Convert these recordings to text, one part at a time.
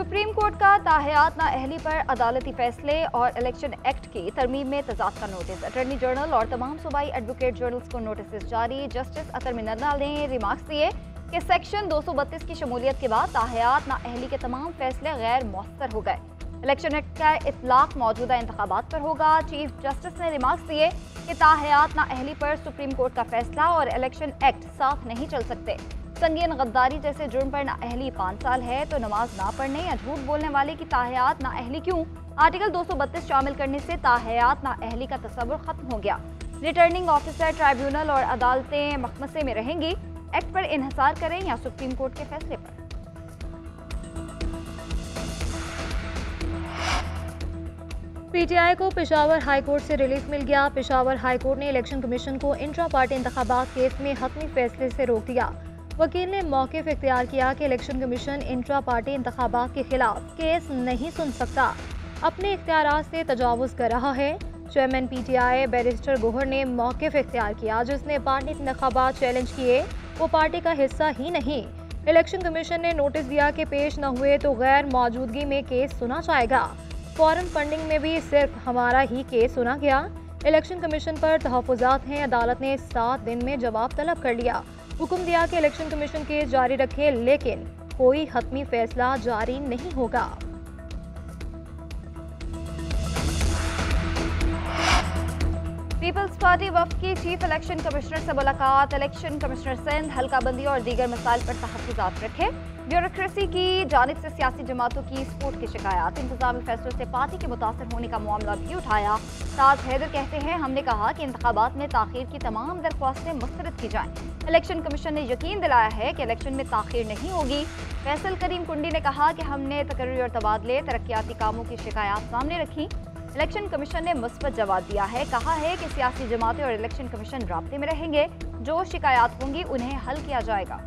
Supreme court का ताहयात नाअहली पर अदालती फैसले और इलेक्शन एक्ट की तरमीम में तजाद का नोटिस। अटॉर्नी जनरल और तमाम सूबाई एडवोकेट जनरल्स को नोटिस जारी। जस्टिस अतर मिनन्ना ने रिमार्क्स दिए कि सेक्शन 232 की शमूलियत के बाद ताहयात नाअहली के तमाम फैसले गैर मौसर हो गए। इलेक्शन एक्ट का इतलाक मौजूदा इंतखाबात पर होगा। चीफ जस्टिस ने रिमार्क्स दिए कि ताहयात नाअहली पर सुप्रीम कोर्ट का फैसला और इलेक्शन एक्ट साथ नहीं चल सकते। संगीन गद्दारी जैसे जुर्म पर नाअहली 5 साल है तो नमाज ना पढ़ने या झूठ बोलने वाले की ताहयात नाअहली क्यों? आर्टिकल 232 शामिल करने से ताहयात नाअहली का तस्वुर खत्म हो गया। रिटर्निंग ऑफिसर ट्राइब्यूनल और अदालतें मखमसे में रहेंगी। एक्ट पर इन्हिसार करें या सुप्रीम कोर्ट के फैसले पर। पीटीआई को पेशावर हाई कोर्ट से रिलीफ मिल गया। पेशावर हाई कोर्ट ने इलेक्शन कमीशन को इंट्रा पार्टी इंतखाबात केस में हतमी फैसले से रोक दिया। वकील ने मौक़िफ़ इख्तियार किया कि इलेक्शन कमीशन इंट्रा पार्टी इंतखाबात के खिलाफ केस नहीं सुन सकता, अपने इख्तियारात से तजावुज़ कर रहा है। चेयरमैन पीटीआई बैरिस्टर गोहर ने मौक़िफ़ इख्तियार किया, जिसने पार्टी इंतखाबात चैलेंज किए वो पार्टी का हिस्सा ही नहीं। इलेक्शन कमीशन ने नोटिस दिया कि पेश न हुए तो गैर मौजूदगी में केस सुना जाएगा। फॉरेन फंडिंग में भी सिर्फ हमारा ही केस सुना गया। इलेक्शन कमीशन पर तहफ़्फ़ुज़ात हैं। अदालत ने 7 दिन में जवाब तलब कर लिया। हुक्म दिया कि इलेक्शन कमीशन केस जारी रखे, लेकिन कोई हतमी फैसला जारी नहीं होगा। पीपल्स पार्टी वफ्द की चीफ इलेक्शन कमिश्नर से मुलाकात। इलेक्शन कमिश्नर सिंध हल्काबंदी और दीगर मसाइल पर तहफ़्फ़ुज़ात रखे। ब्यूरोक्रेसी की जानिब से सियासी जमातों की सपोर्ट की शिकायत। इंतजामी फैसलों से पार्टी के मुतासर होने का मामला भी उठाया। ताज हैदर कहते हैं, हमने कहा कि इंतखाबात में ताख़ीर की तमाम दरख्वास्तें मुस्तरद की जाएं। इलेक्शन कमीशन ने यकीन दिलाया है कि इलेक्शन में ताख़ीर नहीं होगी। फैसल करीम कुंडी ने कहा कि हमने तकर्री और तबादले तरक्याती कामों की शिकायत सामने रखी। इलेक्शन कमीशन ने मुस्बत जवाब दिया है। कहा है कि सियासी जमातें और इलेक्शन कमीशन राब्ते में रहेंगे। जो शिकायत होंगी उन्हें हल किया जाएगा।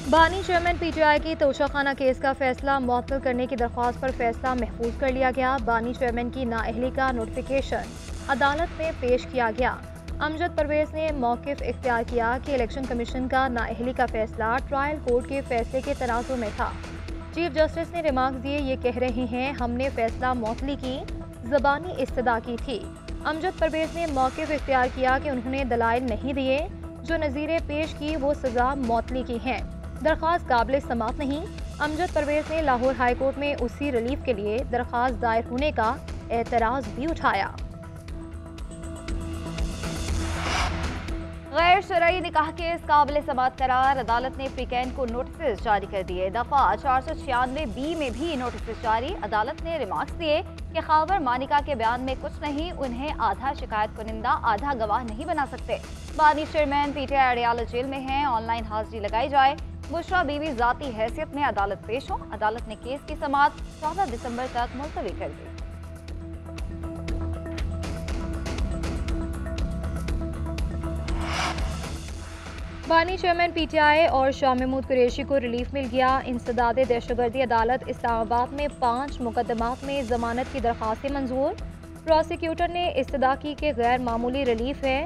बानी चेयरमैन पीटीआई की तोशाखाना केस का फैसला मुअत्तल करने की दरख्वास्त पर फैसला महफूज कर लिया गया। बानी चेयरमैन की नाअहली का नोटिफिकेशन अदालत में पेश किया गया। अमजद परवेज ने मौक़िफ़ इख्तियार किया कि इलेक्शन कमीशन का नाअहली का फैसला ट्रायल कोर्ट के फैसले के तनाज़ुर में था। चीफ जस्टिस ने रिमार्क्स दिए, ये कह रहे हैं हमने फैसला मौतली की ज़बानी इस्तदा की थी। अमजद परवेज ने मौक़िफ़ इख्तियार किया कि उन्होंने दलाइल नहीं दिए, जो नज़ीरें पेश की वो सज़ा मौतली की हैं, दरख्वास्त काबिल समाअत नहीं। अमजद परवेज ने लाहौर हाई कोर्ट में उसी रिलीफ के लिए दरख्वास्त दायर होने का एतराज़ भी उठाया। गैर शरई निकाह केस काबिल समाअत करार। अदालत ने फ्रीकैन को नोटिस जारी कर दिए। दफा 496B में भी नोटिस जारी। अदालत ने रिमार्क्स दिए कि खावर मानिका के बयान में कुछ नहीं, उन्हें आधा शिकायत कुनिंदा आधा गवाह नहीं बना सकते। बानी चेयरमैन पीटीआई अडयाला जेल में हैं, ऑनलाइन हाजिरी लगाई जाए। बुशरा बीवी जाती हैसियत में अदालत पेश हो। अदालत ने केस की समाअत 14 दिसंबर तक मुलतवी कर दी। बानी चेयरमैन पीटीआई और शाह महमूद कुरैशी को रिलीफ मिल गया। इंसदाद दहशतगर्दी अदालत इस्लामाबाद में 5 मुकदमात में जमानत की दरख्वास्तें मंजूर। प्रोसिक्यूटर ने इस्तदा की कि गैर मामूली रिलीफ है,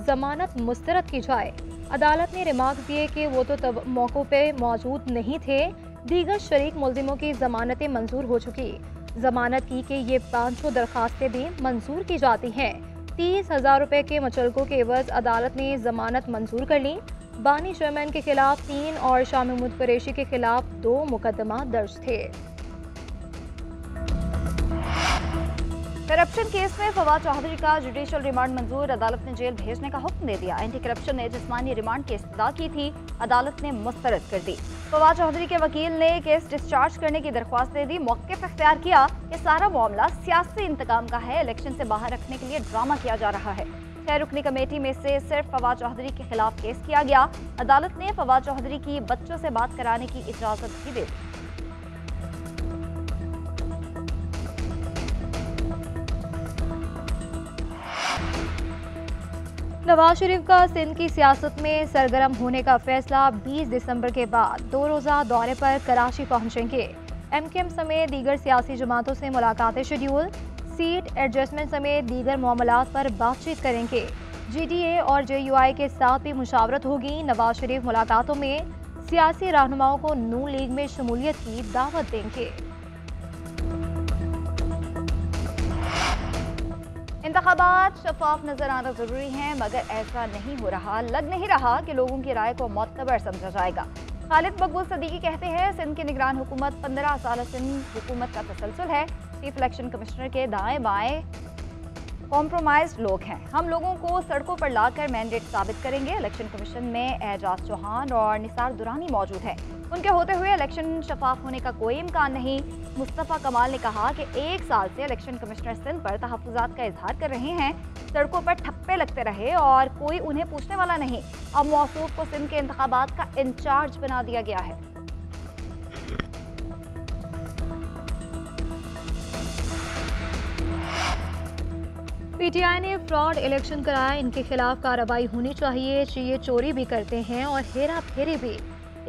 जमानत मुस्तरद की जाए। अदालत ने रिमार्क्स दिए कि वो तो तब मौक़ों पे मौजूद नहीं थे। दीगर शरीक मुल्ज़िमों की जमानतें मंजूर हो चुकी। जमानत की कि ये 500 दरख्वास्तें भी मंजूर की जाती हैं। 30,000 रुपये के मुचलकों के एवज अदालत ने जमानत मंजूर कर ली। बानी चेयरमैन के खिलाफ 3 और शाह महमूद कुरैशी के खिलाफ 2 मुकदमा दर्ज थे। करप्शन केस में फवाद चौधरी का जुडिशल रिमांड मंजूर। अदालत ने जेल भेजने का हुक्म दे दिया। एंटी करप्शन ने जिस्मानी रिमांड की इस्तदा की थी, अदालत ने मुस्तरद कर दी। फवाद चौधरी के वकील ने केस डिस्चार्ज करने की दरख्वास्त दे दी। मौक़िफ़ इख्तियार किया कि सारा मामला सियासी इंतकाम का है, इलेक्शन से बाहर रखने के लिए ड्रामा किया जा रहा है। 6 रुकनी कमेटी में से सिर्फ फवाद चौधरी के खिलाफ केस किया गया। अदालत ने फवाद चौधरी की बच्चों से बात कराने की इजाजत भी दे दी। नवाज शरीफ का सिंध की सियासत में सरगर्म होने का फैसला। 20 दिसंबर के बाद 2 रोज़ा दौरे पर कराची पहुंचेंगे। MKM समेत दीगर सियासी जमातों से मुलाकातें शेड्यूल। सीट एडजस्टमेंट समेत दीगर मामलात पर बातचीत करेंगे। GDA और JUI के साथ भी मुशावरत होगी। नवाज शरीफ मुलाकातों में सियासी रहनुमाओं को नून लीग में शमूलियत की दावत देंगे। इंतखाबात शफाफ नजर आना जरूरी है, मगर ऐसा नहीं हो रहा। लग नहीं रहा कि लोगों की राय को मोतबर समझा जाएगा। खालिद मकबूल सदीकी कहते हैं, सिंध की निगरान हुकूमत 15 साल सिंध हुकूमत का तसलसल है। चीफ इलेक्शन कमिश्नर के दाएं बाएं कॉम्प्रोमाइज्ड लोग हैं। हम लोगों को सड़कों पर लाकर मैंडेट साबित करेंगे। इलेक्शन कमीशन में एजाज चौहान और निसार दुरानी मौजूद हैं। उनके होते हुए इलेक्शन शफाफ होने का कोई इम्कान नहीं। मुस्तफ़ा कमाल ने कहा कि 1 साल से इलेक्शन कमिश्नर सिंध पर तहफ़्फ़ुज़ात का इजहार कर रहे हैं। सड़कों पर ठप्पे लगते रहे और कोई उन्हें पूछने वाला नहीं। अब मौसूफ को सिंध के इंतखाबात का इंचार्ज बना दिया गया है। PTI ने फ्रॉड इलेक्शन कराया, इनके खिलाफ कार्रवाई होनी चाहिए। ये चोरी भी करते हैं और हेरा फेरी भी।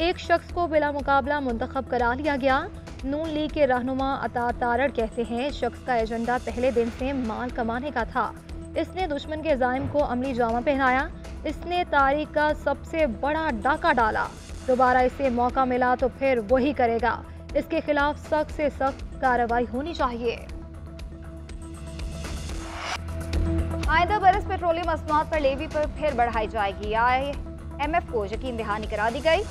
एक शख्स को बिला मुकाबला मुंतखब करा लिया गया। नून लीग के रहनुमा अता तारड़ कहते हैं, इस शख्स का एजेंडा पहले दिन से माल कमाने का था। इसने दुश्मन के जालिम को अमली जामा पहनाया। इसने तारीख का सबसे बड़ा डाका डाला। दोबारा इसे मौका मिला तो फिर वही करेगा। इसके खिलाफ सख्त से सख्त कार्रवाई होनी चाहिए। आइंदा बरस पेट्रोलियम मसनूआत पर लेवी पर फिर बढ़ाई जाएगी। IMF को यकीन दहानी करा दी गई।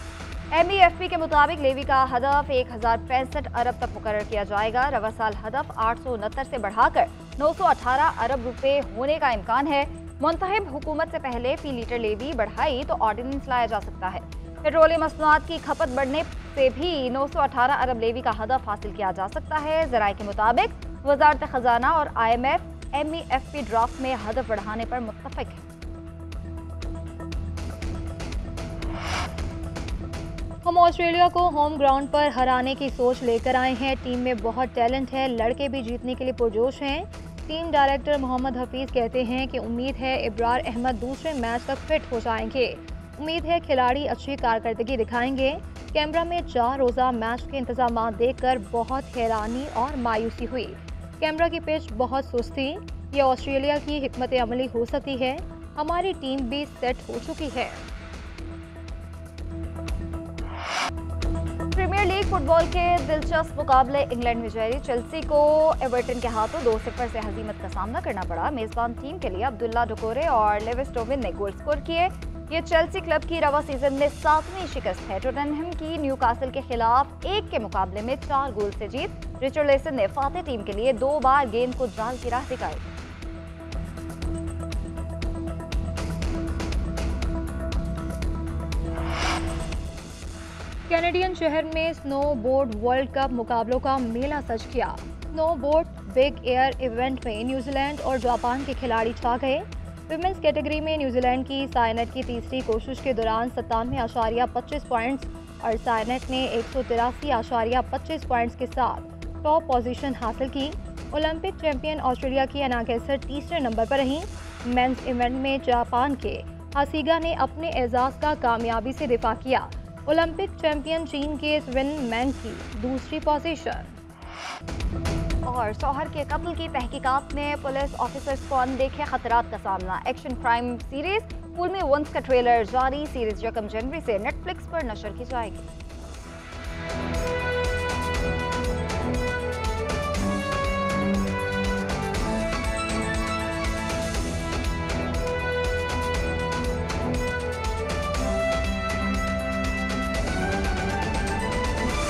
MEFP के मुताबिक लेवी का हदफ 1065 अरब तक मुकर्रर किया जाएगा। रवा साल हदफ 869 से बढ़ाकर 918 अरब रुपए होने का इम्कान है। मुंतखब हुकूमत से पहले फी लीटर लेवी बढ़ाई तो ऑर्डिनेंस लाया जा सकता है। पेट्रोलियम मसनूआत की खपत बढ़ने से भी 918 अरब लेवी का हदफ हासिल किया जा सकता है। ज़राए के मुताबिक वजारत खजाना और IMF MEFP ड्राफ्ट में हदफ बढ़ाने पर मुत्तफिक है। हम ऑस्ट्रेलिया को होम ग्राउंड पर हराने की सोच लेकर आए हैं। टीम में बहुत टैलेंट है, लड़के भी जीतने के लिए पुरजोश हैं। टीम डायरेक्टर मोहम्मद हफीज कहते हैं कि उम्मीद है इब्रार अहमद दूसरे मैच तक फिट हो जाएंगे। उम्मीद है खिलाड़ी अच्छी कारकर्दगी दिखाएंगे। कैमरा में 4 रोज़ा मैच के इंतजाम देखकर बहुत हैरानी और मायूसी हुई। कैमरा की पिच बहुत सुस्त थी। ये ऑस्ट्रेलिया की हिकमत अमली हो सकती है। हमारी टीम भी सेट हो चुकी है। प्रीमियर लीग फुटबॉल के दिलचस्प मुकाबले इंग्लैंड में जारी। चेल्सी को एवर्टन के हाथों 2-0 से हजीमत का सामना करना पड़ा। मेजबान टीम के लिए अब्दुल्ला डकोरे और लेविस टोबिन ने गोल स्कोर किए। ये चेल्सी क्लब की रवा सीजन में 7वीं शिकस्त है। टोटनहम की न्यूकासल के खिलाफ 1 के मुकाबले में 4 गोल से जीत। रिचर्डसन ने फाते टीम के लिए 2 बार गेंद को जाल की राह दिखाई। कैनेडियन शहर में स्नो बोर्ड वर्ल्ड कप मुकाबलों का मेला सज किया। Snow board big air event में न्यूजीलैंड और जापान के खिलाड़ी छा गए। विमेंस कैटेगरी में न्यूजीलैंड की साइनेट की तीसरी कोशिश के दौरान 97.25 पॉइंट्स और साइनेट ने 183.25 पॉइंट्स के साथ टॉप पोजीशन हासिल की। ओलंपिक चैंपियन ऑस्ट्रेलिया की अना कैसर तीसरे नंबर पर रहीं। मेंस इवेंट में जापान के हासिगा ने अपने एजाज का कामयाबी से दिफा किया। ओलंपिक चैंपियन चीन के स्विन मैंग की दूसरी पोजीशन। और शौहर के कत्ल की तहकीकात में पुलिस ऑफिसर्स को अनदेखे खतरात का सामना। एक्शन क्राइम सीरीज फुल में वंस का ट्रेलर जारी। सीरीज 1 जनवरी से नेटफ्लिक्स पर नशर की जाएगी।